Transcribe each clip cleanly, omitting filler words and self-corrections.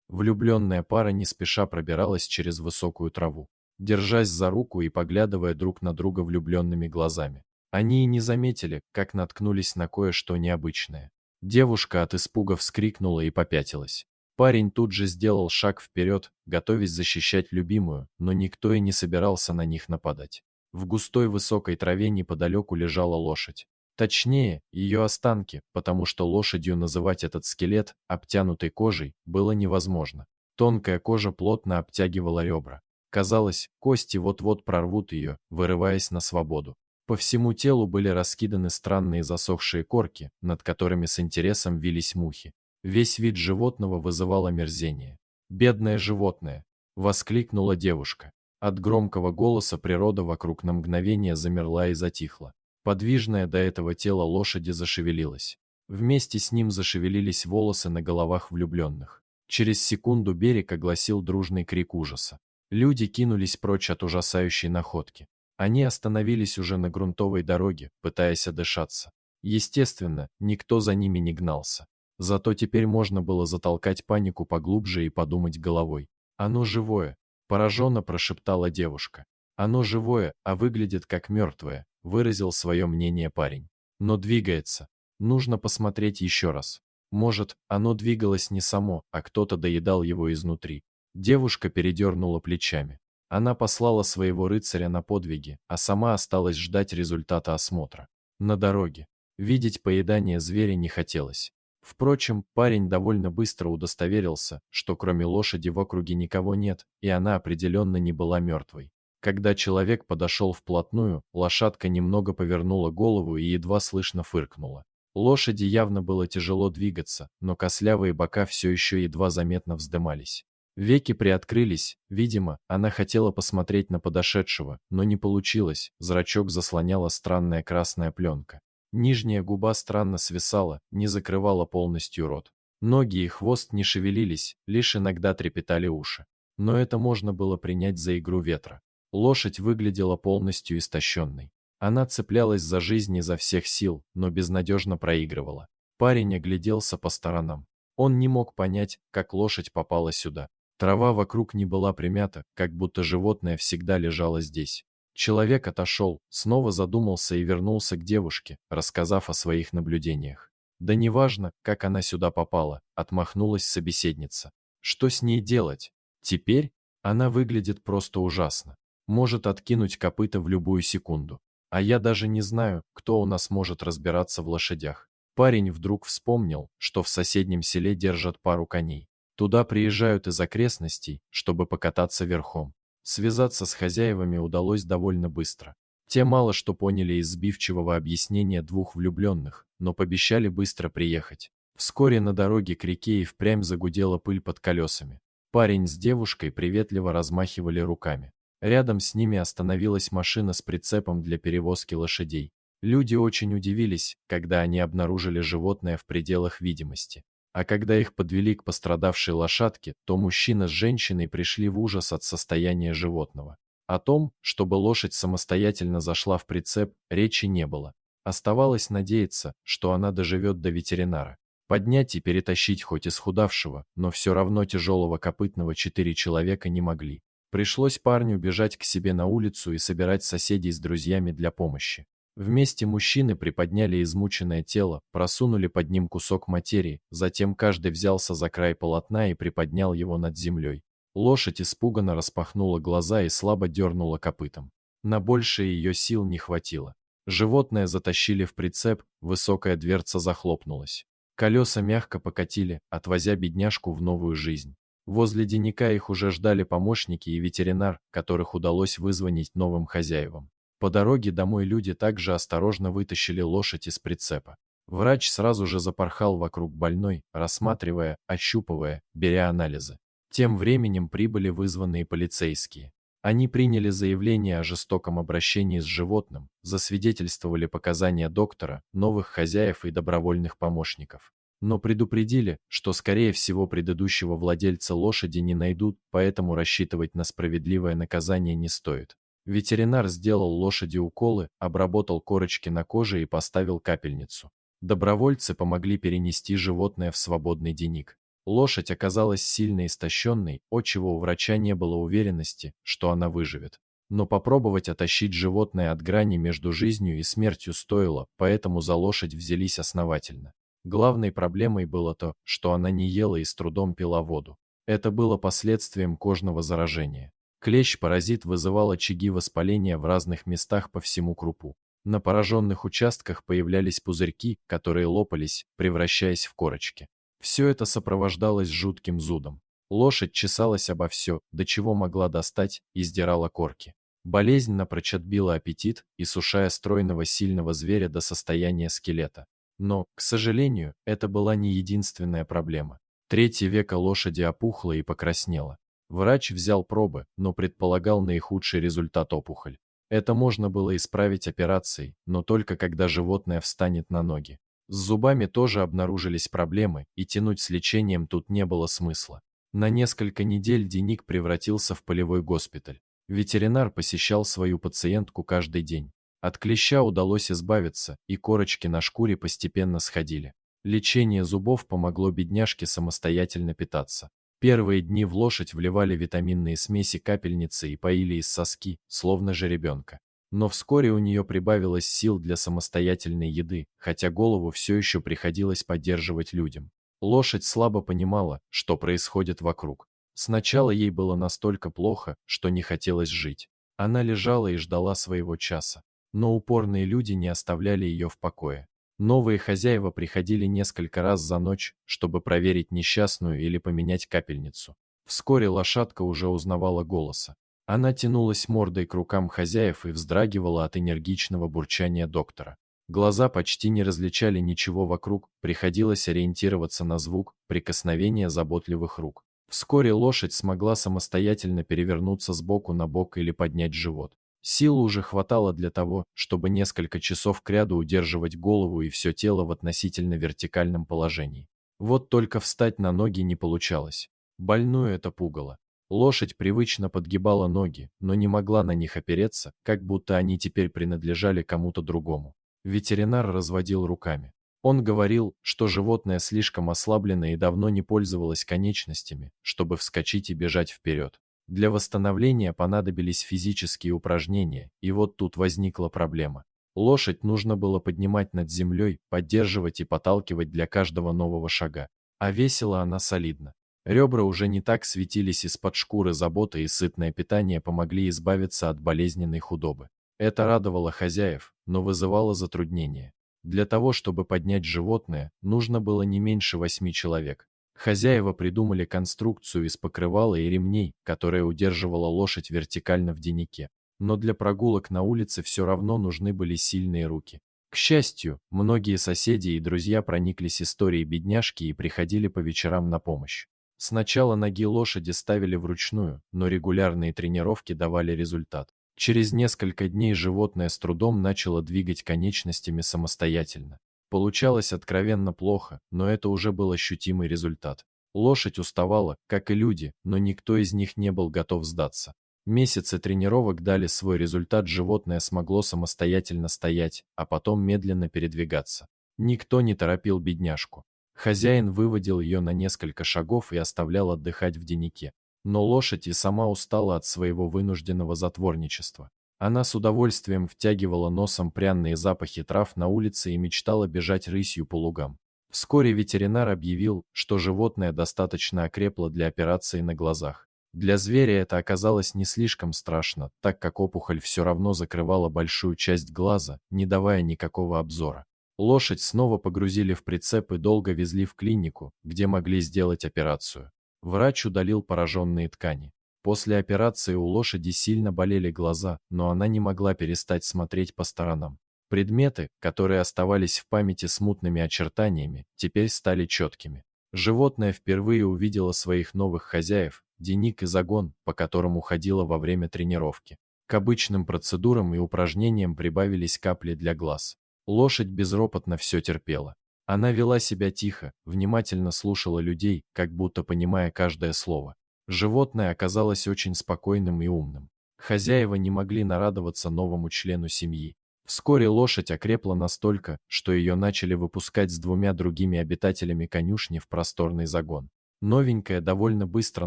Влюбленная пара не спеша пробиралась через высокую траву, держась за руку и поглядывая друг на друга влюбленными глазами. Они и не заметили, как наткнулись на кое-что необычное. Девушка от испуга вскрикнула и попятилась. Парень тут же сделал шаг вперед, готовясь защищать любимую, но никто и не собирался на них нападать. В густой высокой траве неподалеку лежала лошадь. Точнее, ее останки, потому что лошадью называть этот скелет, обтянутый кожей, было невозможно. Тонкая кожа плотно обтягивала ребра. Казалось, кости вот-вот прорвут ее, вырываясь на свободу. По всему телу были раскиданы странные засохшие корки, над которыми с интересом вились мухи. Весь вид животного вызывал омерзение. «Бедное животное!» — воскликнула девушка. От громкого голоса природа вокруг на мгновение замерла и затихла. Подвижное до этого тело лошади зашевелилось. Вместе с ним зашевелились волосы на головах влюбленных. Через секунду берег огласил дружный крик ужаса. Люди кинулись прочь от ужасающей находки. Они остановились уже на грунтовой дороге, пытаясь отдышаться. Естественно, никто за ними не гнался. Зато теперь можно было затолкать панику поглубже и подумать головой. «Оно живое», — пораженно прошептала девушка. «Оно живое, а выглядит как мертвое», — выразил свое мнение парень. «Но двигается. Нужно посмотреть еще раз. Может, оно двигалось не само, а кто-то доедал его изнутри». Девушка передернула плечами. Она послала своего рыцаря на подвиги, а сама осталась ждать результата осмотра. На дороге. Видеть поедание зверя не хотелось. Впрочем, парень довольно быстро удостоверился, что кроме лошади в округе никого нет, и она определенно не была мертвой. Когда человек подошел вплотную, лошадка немного повернула голову и едва слышно фыркнула. Лошади явно было тяжело двигаться, но костлявые бока все еще едва заметно вздымались. Веки приоткрылись, видимо, она хотела посмотреть на подошедшего, но не получилось, зрачок заслоняла странная красная пленка. Нижняя губа странно свисала, не закрывала полностью рот. Ноги и хвост не шевелились, лишь иногда трепетали уши. Но это можно было принять за игру ветра. Лошадь выглядела полностью истощенной. Она цеплялась за жизнь изо всех сил, но безнадежно проигрывала. Парень огляделся по сторонам. Он не мог понять, как лошадь попала сюда. Трава вокруг не была примята, как будто животное всегда лежало здесь. Человек отошел, снова задумался и вернулся к девушке, рассказав о своих наблюдениях. «Да неважно, как она сюда попала», — отмахнулась собеседница. «Что с ней делать? Теперь она выглядит просто ужасно. Может откинуть копыта в любую секунду. А я даже не знаю, кто у нас может разбираться в лошадях». Парень вдруг вспомнил, что в соседнем селе держат пару коней. Туда приезжают из окрестностей, чтобы покататься верхом. Связаться с хозяевами удалось довольно быстро. Те мало что поняли из сбивчивого объяснения двух влюбленных, но пообещали быстро приехать. Вскоре на дороге к реке и впрямь загудела пыль под колесами. Парень с девушкой приветливо размахивали руками. Рядом с ними остановилась машина с прицепом для перевозки лошадей. Люди очень удивились, когда они обнаружили животное в пределах видимости. А когда их подвели к пострадавшей лошадке, то мужчина с женщиной пришли в ужас от состояния животного. О том, чтобы лошадь самостоятельно зашла в прицеп, речи не было. Оставалось надеяться, что она доживет до ветеринара. Поднять и перетащить хоть исхудавшего, но все равно тяжелого копытного 4 человека не могли. Пришлось парню бежать к себе на улицу и собирать соседей с друзьями для помощи. Вместе мужчины приподняли измученное тело, просунули под ним кусок материи, затем каждый взялся за край полотна и приподнял его над землей. Лошадь испуганно распахнула глаза и слабо дернула копытом. На большее ее сил не хватило. Животное затащили в прицеп, высокая дверца захлопнулась. Колеса мягко покатили, отвозя бедняжку в новую жизнь. Возле денника их уже ждали помощники и ветеринар, которых удалось вызвонить новым хозяевам. По дороге домой люди также осторожно вытащили лошадь из прицепа. Врач сразу же запорхал вокруг больной, рассматривая, ощупывая, беря анализы. Тем временем прибыли вызванные полицейские. Они приняли заявление о жестоком обращении с животным, засвидетельствовали показания доктора, новых хозяев и добровольных помощников. Но предупредили, что скорее всего предыдущего владельца лошади не найдут, поэтому рассчитывать на справедливое наказание не стоит. Ветеринар сделал лошади уколы, обработал корочки на коже и поставил капельницу. Добровольцы помогли перенести животное в свободный денник. Лошадь оказалась сильно истощенной, отчего у врача не было уверенности, что она выживет. Но попробовать оттащить животное от грани между жизнью и смертью стоило, поэтому за лошадь взялись основательно. Главной проблемой было то, что она не ела и с трудом пила воду. Это было последствием кожного заражения. Клещ-паразит вызывал очаги воспаления в разных местах по всему крупу. На пораженных участках появлялись пузырьки, которые лопались, превращаясь в корочки. Все это сопровождалось жутким зудом. Лошадь чесалась обо все, до чего могла достать, и сдирала корки. Болезнь напрочь отбила аппетит, иссушая стройного сильного зверя до состояния скелета. Но, к сожалению, это была не единственная проблема. Третье веко лошади опухло и покраснело. Врач взял пробы, но предполагал наихудший результат — опухоль. Это можно было исправить операцией, но только когда животное встанет на ноги. С зубами тоже обнаружились проблемы, и тянуть с лечением тут не было смысла. На несколько недель Деник превратился в полевой госпиталь. Ветеринар посещал свою пациентку каждый день. От клеща удалось избавиться, и корочки на шкуре постепенно сходили. Лечение зубов помогло бедняжке самостоятельно питаться. Первые дни в лошадь вливали витаминные смеси капельницы и поили из соски, словно жеребенка. Но вскоре у нее прибавилось сил для самостоятельной еды, хотя голову все еще приходилось поддерживать людям. Лошадь слабо понимала, что происходит вокруг. Сначала ей было настолько плохо, что не хотелось жить. Она лежала и ждала своего часа. Но упорные люди не оставляли ее в покое. Новые хозяева приходили несколько раз за ночь, чтобы проверить несчастную или поменять капельницу. Вскоре лошадка уже узнавала голоса. Она тянулась мордой к рукам хозяев и вздрагивала от энергичного бурчания доктора. Глаза почти не различали ничего вокруг, приходилось ориентироваться на звук, прикосновения заботливых рук. Вскоре лошадь смогла самостоятельно перевернуться с боку на бок или поднять живот. Сил уже хватало для того, чтобы несколько часов кряду удерживать голову и все тело в относительно вертикальном положении. Вот только встать на ноги не получалось. Больную это пугало. Лошадь привычно подгибала ноги, но не могла на них опереться, как будто они теперь принадлежали кому-то другому. Ветеринар разводил руками. Он говорил, что животное слишком ослаблено и давно не пользовалось конечностями, чтобы вскочить и бежать вперед. Для восстановления понадобились физические упражнения, и вот тут возникла проблема. Лошадь нужно было поднимать над землей, поддерживать и подталкивать для каждого нового шага. А весила она солидно. Ребра уже не так светились из-под шкуры, забота и сытное питание помогли избавиться от болезненной худобы. Это радовало хозяев, но вызывало затруднения. Для того, чтобы поднять животное, нужно было не меньше 8 человек. Хозяева придумали конструкцию из покрывала и ремней, которая удерживала лошадь вертикально в денике. Но для прогулок на улице все равно нужны были сильные руки. К счастью, многие соседи и друзья прониклись историей бедняжки и приходили по вечерам на помощь. Сначала ноги лошади ставили вручную, но регулярные тренировки давали результат. Через несколько дней животное с трудом начало двигать конечностями самостоятельно. Получалось откровенно плохо, но это уже был ощутимый результат. Лошадь уставала, как и люди, но никто из них не был готов сдаться. Месяцы тренировок дали свой результат, животное смогло самостоятельно стоять, а потом медленно передвигаться. Никто не торопил бедняжку. Хозяин выводил ее на несколько шагов и оставлял отдыхать в денике. Но лошадь и сама устала от своего вынужденного затворничества. Она с удовольствием втягивала носом пряные запахи трав на улице и мечтала бежать рысью по лугам. Вскоре ветеринар объявил, что животное достаточно окрепло для операции на глазах. Для зверя это оказалось не слишком страшно, так как опухоль все равно закрывала большую часть глаза, не давая никакого обзора. Лошадь снова погрузили в прицеп и долго везли в клинику, где могли сделать операцию. Врач удалил пораженные ткани. После операции у лошади сильно болели глаза, но она не могла перестать смотреть по сторонам. Предметы, которые оставались в памяти смутными очертаниями, теперь стали четкими. Животное впервые увидело своих новых хозяев, деник и загон, по которому ходило во время тренировки. К обычным процедурам и упражнениям прибавились капли для глаз. Лошадь безропотно все терпела. Она вела себя тихо, внимательно слушала людей, как будто понимая каждое слово. Животное оказалось очень спокойным и умным. Хозяева не могли нарадоваться новому члену семьи. Вскоре лошадь окрепла настолько, что ее начали выпускать с двумя другими обитателями конюшни в просторный загон. Новенькая довольно быстро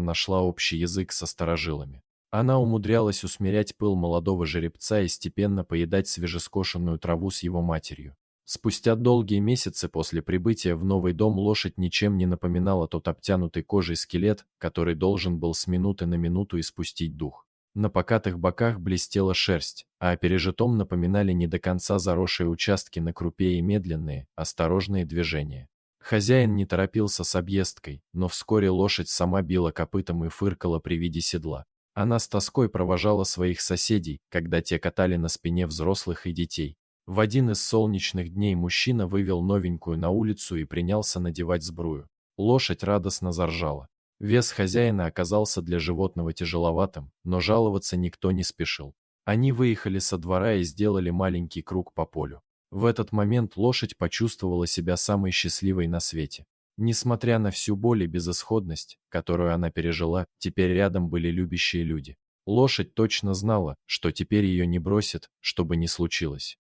нашла общий язык со старожилами. Она умудрялась усмирять пыл молодого жеребца и степенно поедать свежескошенную траву с его матерью. Спустя долгие месяцы после прибытия в новый дом лошадь ничем не напоминала тот обтянутый кожей скелет, который должен был с минуты на минуту испустить дух. На покатых боках блестела шерсть, а о пережитом напоминали не до конца заросшие участки на крупе и медленные, осторожные движения. Хозяин не торопился с объездкой, но вскоре лошадь сама била копытом и фыркала при виде седла. Она с тоской провожала своих соседей, когда те катали на спине взрослых и детей. В один из солнечных дней мужчина вывел новенькую на улицу и принялся надевать сбрую. Лошадь радостно заржала. Вес хозяина оказался для животного тяжеловатым, но жаловаться никто не спешил. Они выехали со двора и сделали маленький круг по полю. В этот момент лошадь почувствовала себя самой счастливой на свете. Несмотря на всю боль и безысходность, которую она пережила, теперь рядом были любящие люди. Лошадь точно знала, что теперь ее не бросят, что бы ни случилось.